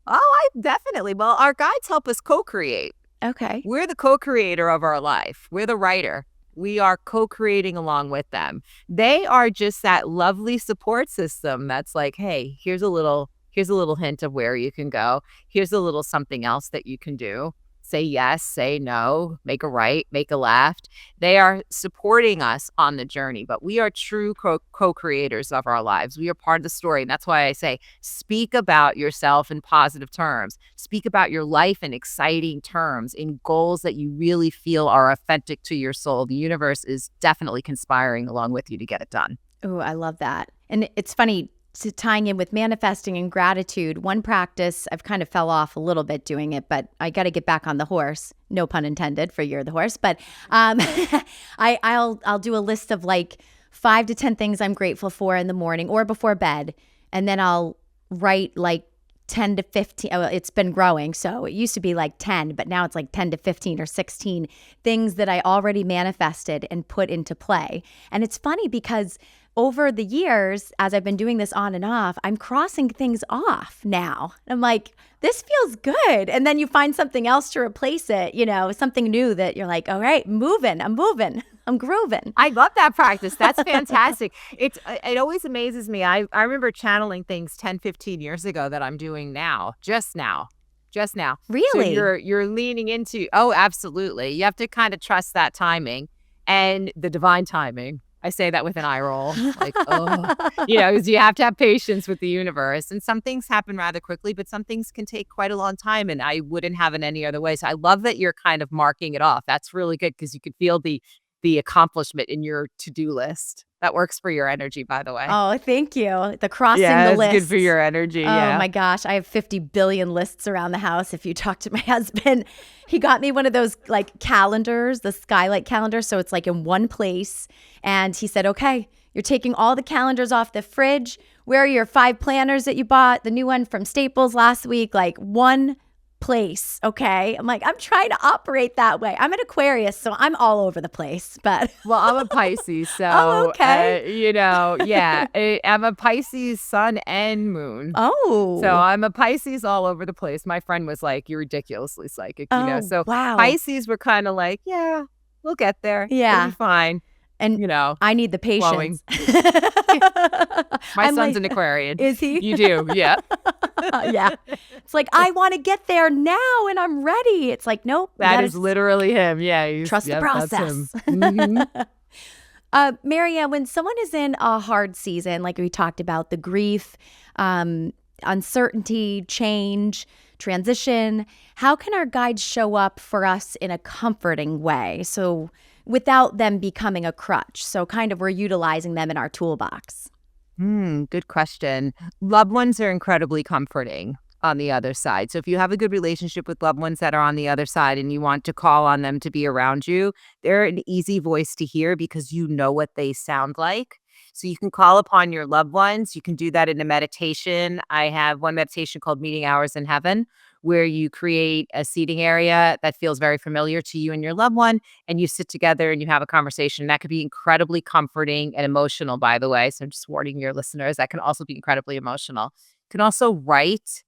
Oh, definitely. Well, our guides help us co-create. Okay. We're the co-creator of our life. We're the writer. We are co-creating along with them. They are just that lovely support system that's like, hey, here's a little hint of where you can go. Here's a little something else that you can do. say yes, say no, make a right, make a left. They are supporting us on the journey, but we are true co-creators of our lives. We are part of the story. And that's why I say, speak about yourself in positive terms. Speak about your life in exciting terms, in goals that you really feel are authentic to your soul. The universe is definitely conspiring along with you to get it done. Oh, I love that. And it's funny, tying in with manifesting and gratitude. One practice, I've kind of fell off a little bit doing it, but I got to get back on the horse. No pun intended for you're the horse. But I'll do a list of like 5 to 10 things I'm grateful for in the morning or before bed. And then I'll write like 10 to 15. Oh, it's been growing. So it used to be like 10, but now it's like 10 to 15 or 16 things that I already manifested and put into play. And it's funny because over the years, as I've been doing this on and off, I'm crossing things off now. I'm like, this feels good. And then you find something else to replace it, something new that you're like, all right, I'm moving, I'm grooving. I love that practice. That's fantastic. It always amazes me. I remember channeling things 10, 15 years ago that I'm doing now, just now. Really? So you're leaning into, oh, absolutely. You have to kind of trust that timing and the divine timing. I say that with an eye roll, like, oh, because you have to have patience with the universe. And some things happen rather quickly, but some things can take quite a long time. And I wouldn't have it any other way. So I love that you're kind of marking it off. That's really good because you can feel the accomplishment in your to-do list. That works for your energy, by the way. Oh, thank you. The crossing the list. It's good for your energy. Oh my gosh. I have 50 billion lists around the house. If you talk to my husband, he got me one of those like calendars, the skylight calendar. So it's like in one place. And he said, okay, you're taking all the calendars off the fridge. Where are your 5 planners that you bought? The new one from Staples last week, like one place. Okay. I'm like, I'm trying to operate that way. I'm an Aquarius, so I'm all over the place, but well, I'm a Pisces. So, oh, okay. I'm a Pisces sun and moon. Oh, so I'm a Pisces all over the place. My friend was like, you're ridiculously psychic, So wow. Pisces were kind of like, yeah, we'll get there. Yeah. It'll be fine. And I need the patience. My son's an Aquarian. Is he? You do, yeah. Yeah. It's like, I want to get there now and I'm ready. It's like, nope. That is literally him. Yeah. Trust the process. Mm-hmm. MaryAnn, when someone is in a hard season, like we talked about, the grief, uncertainty, change, transition, how can our guides show up for us in a comforting way? So without them becoming a crutch. So kind of we're utilizing them in our toolbox. Good question. Loved ones are incredibly comforting on the other side. So if you have a good relationship with loved ones that are on the other side and you want to call on them to be around you, they're an easy voice to hear because you know what they sound like. So you can call upon your loved ones. You can do that in a meditation. I have one meditation called Meeting Hours in Heaven, where you create a seating area that feels very familiar to you and your loved one, and you sit together and you have a conversation. That could be incredibly comforting and emotional, by the way. So I'm just warning your listeners, that can also be incredibly emotional. You can also write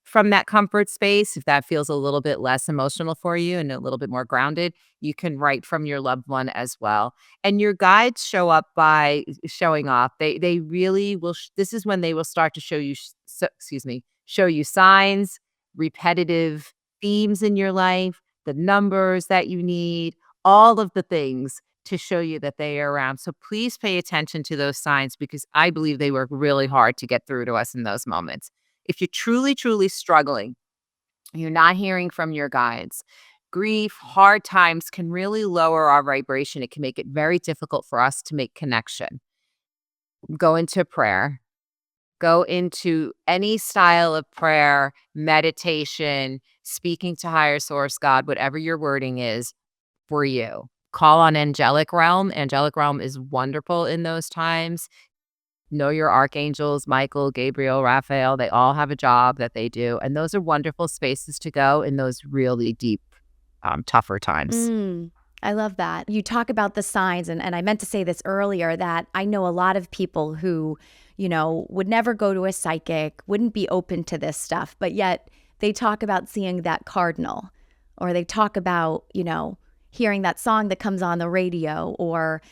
from that comfort space. If that feels a little bit less emotional for you and a little bit more grounded, you can write from your loved one as well. And your guides show up by showing off. They really will. This is when they will start to show you signs, repetitive themes in your life, the numbers that you need, all of the things to show you that they are around. So please pay attention to those signs because I believe they work really hard to get through to us in those moments. If you're truly, truly struggling, you're not hearing from your guides, grief, hard times can really lower our vibration. It can make it very difficult for us to make connection. Go into prayer. Go into any style of prayer, meditation, speaking to higher source, God, whatever your wording is for you. Call on angelic realm. Angelic realm is wonderful in those times. Know your archangels, Michael, Gabriel, Raphael. They all have a job that they do. And those are wonderful spaces to go in those really deep, tougher times. I love that. You talk about the signs. And I meant to say this earlier, that I know a lot of people who, would never go to a psychic, wouldn't be open to this stuff. But yet they talk about seeing that cardinal, or they talk about, hearing that song that comes on the radio, or,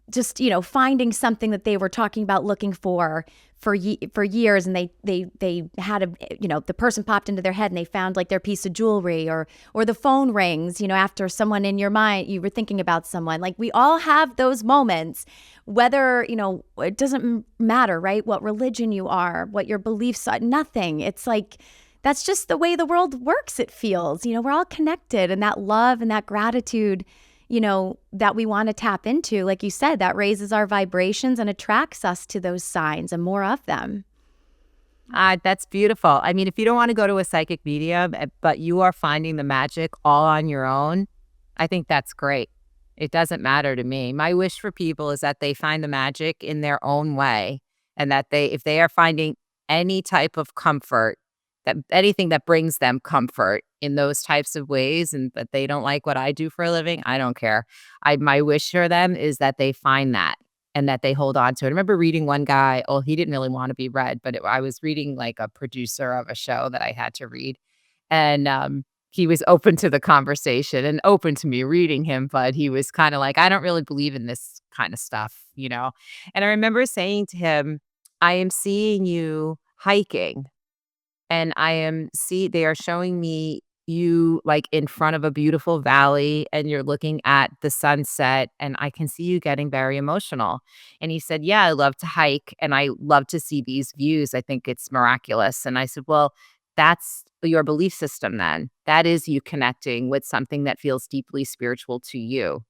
just, finding something that they were talking about looking for years, and they had the person popped into their head and they found like their piece of jewelry, or the phone rings, after someone in your mind, you were thinking about someone. Like, we all have those moments, whether, it doesn't matter, right? What religion you are, what your beliefs are, nothing. It's like, that's just the way the world works, it feels. We're all connected, and that love and that gratitude, that we want to tap into, like you said, that raises our vibrations and attracts us to those signs and more of them. That's beautiful. I mean, if you don't want to go to a psychic medium, but you are finding the magic all on your own, I think that's great. It doesn't matter to me. My wish for people is that they find the magic in their own way, and that if they are finding any type of comfort, that anything that brings them comfort in those types of ways, and that they don't like what I do for a living, I don't care. My wish for them is that they find that and that they hold on to it. I remember reading one guy, he didn't really want to be read, but I was reading like a producer of a show that I had to read. And he was open to the conversation and open to me reading him, but he was kind of like, I don't really believe in this kind of stuff, And I remember saying to him, I am seeing you hiking, and they are showing me you like in front of a beautiful valley, and you're looking at the sunset, and I can see you getting very emotional. And he said, yeah, I love to hike, and I love to see these views. I think it's miraculous. And I said, well, that's your belief system then. That is you connecting with something that feels deeply spiritual to you.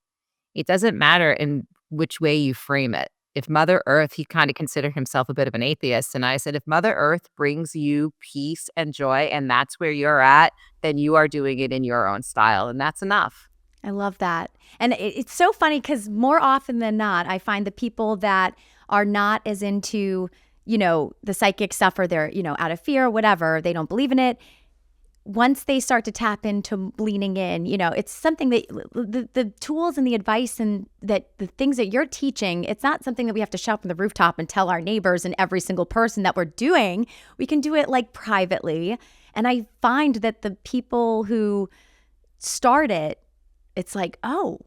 It doesn't matter in which way you frame it. If Mother Earth, he kind of considered himself a bit of an atheist. And I said, if Mother Earth brings you peace and joy, and that's where you're at, then you are doing it in your own style. And that's enough. I love that. And it's so funny because more often than not, I find the people that are not as into, the psychic stuff, or they're, out of fear or whatever, they don't believe in it. Once they start to tap into leaning in, it's something that the tools and the advice and that the things that you're teaching, it's not something that we have to shout from the rooftop and tell our neighbors and every single person that we're doing. We can do it like privately. And I find that the people who start it, it's like, oh,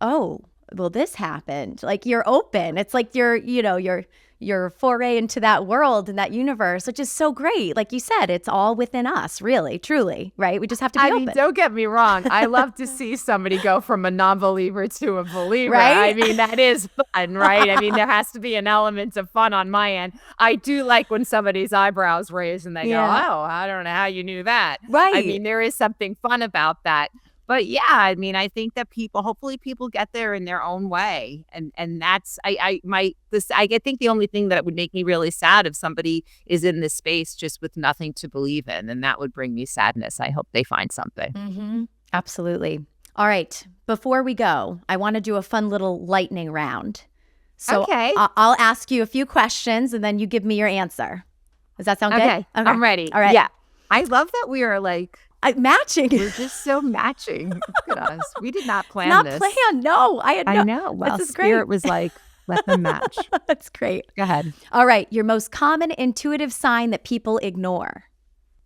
well, this happened. Like, you're open. It's like your foray into that world and that universe, which is so great. Like you said, it's all within us, really, truly, right? We just have to be open. I mean, don't get me wrong. I love to see somebody go from a non-believer to a believer. Right? I mean, that is fun, right? I mean, there has to be an element of fun on my end. I do like when somebody's eyebrows raise and they go, oh, I don't know how you knew that. Right. I mean, there is something fun about that. But yeah, I mean, I think that hopefully people get there in their own way. And that's, I think the only thing that would make me really sad if somebody is in this space just with nothing to believe in, and that would bring me sadness. I hope they find something. Mm-hmm. Absolutely. All right. Before we go, I want to do a fun little lightning round. So okay. I'll ask you a few questions and then you give me your answer. Does that sound good? Okay. I'm ready. All right. Yeah. I love that we are like, matching. We're just so matching. Look at us. We did not plan not this. Not planned. No, I know. Well, this is Spirit great. Was like, let them match. That's great. Go ahead. All right. Your most common intuitive sign that people ignore.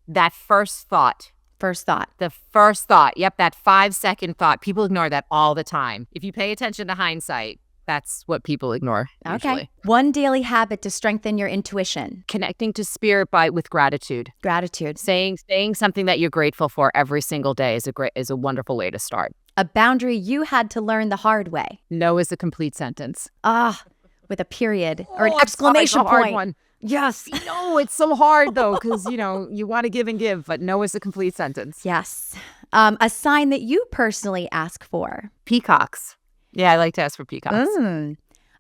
That first thought. First thought. The first thought. Yep. That 5-second thought. People ignore that all the time. If you pay attention to hindsight, that's what people ignore. Usually. Okay. One daily habit to strengthen your intuition. Connecting to spirit with gratitude. Gratitude. Saying something that you're grateful for every single day is a wonderful way to start. A boundary you had to learn the hard way. No is a complete sentence. With a period or an exclamation point. Hard one. Yes. No, it's so hard though, because you want to give and give, but no is a complete sentence. Yes. A sign that you personally ask for. Peacocks. Yeah, I like to ask for peacocks.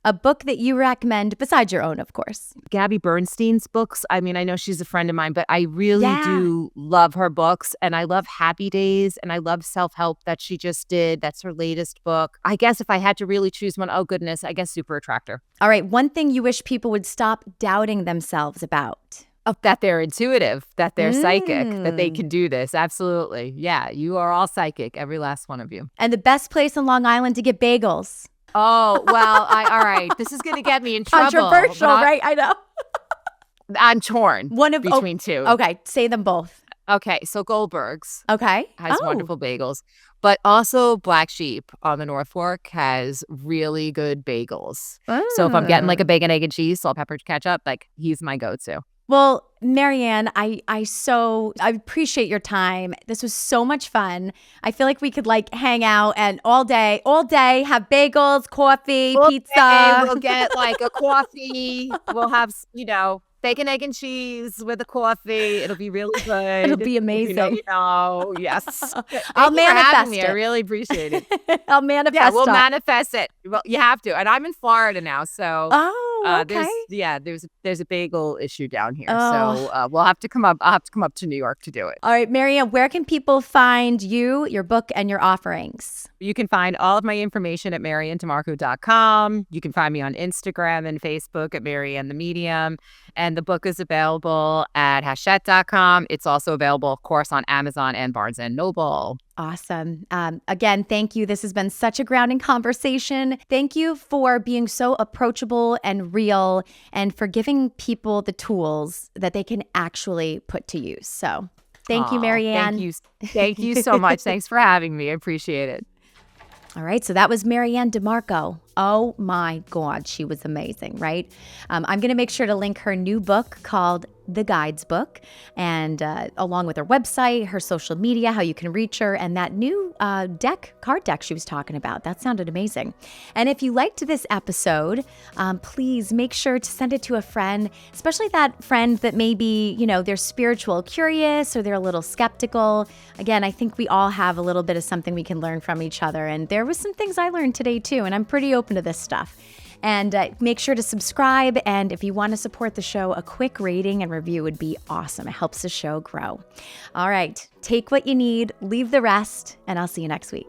A book that you recommend, besides your own, of course. Gabby Bernstein's books. I mean, I know she's a friend of mine, but I really do love her books. And I love Happy Days, and I love Self-Help that she just did. That's her latest book. I guess if I had to really choose one, oh goodness, I guess Super Attractor. All right. One thing you wish people would stop doubting themselves about. Oh, that they're intuitive, that they're psychic, that they can do this. Absolutely. Yeah, you are all psychic, every last one of you. And the best place on Long Island to get bagels. Oh, well, all right. This is going to get me in trouble. Controversial, right? I know. I'm torn between two. Okay, say them both. Okay, so Goldberg's Okay. has Oh, wonderful bagels, but also Black Sheep on the North Fork has really good bagels. So if I'm getting like a mm. bacon, egg, and cheese, salt, pepper, ketchup, like he's my go-to. Well, MaryAnn, I appreciate your time. This was so much fun. I feel like we could like hang out and all day have bagels, coffee, Okay, pizza. we'll get like a coffee. We'll have, bacon, egg, and cheese with a coffee. It'll be really It'll good. be If you know, amazing. you know. Yes. I'll Thank you for having manifest me. I it. really appreciate it. I'll Yeah, manifest we'll it. manifest it. Well, you have to. And I'm in Florida now, so Oh, okay. there's a bagel issue down here. Oh, So we'll have to come up. I'll have to come up to New York to do it. all right, MaryAnn, where can people find you, your book, and your offerings? You can find all of my information at MaryAnnDiMarco.com. You can find me on Instagram and Facebook at MaryAnn the Medium. And the book is available at Hachette.com. It's also available, of course, on Amazon and Barnes & Noble. Awesome. Again, thank you. This has been such a grounding conversation. Thank you for being so approachable and real and for giving people the tools that they can actually put to use. So thank you, Aw, MaryAnn. thank you. Thank you so much. Thanks for having me. I appreciate it. All right, so that was MaryAnn DiMarco. Oh my God, she was amazing, right? I'm going to make sure to link her new book called The Guides Book, and along with her website, her social media, how you can reach her, and that new card deck she was talking about. That sounded amazing. And if you liked this episode, please make sure to send it to a friend, especially that friend that maybe, they're spiritual curious or they're a little skeptical. Again, I think we all have a little bit of something we can learn from each other. And there was some things I learned today too, and I'm pretty open to this stuff. And make sure to subscribe. And if you want to support the show, a quick rating and review would be awesome. It helps the show grow. All right, take what you need, leave the rest, and I'll see you next week.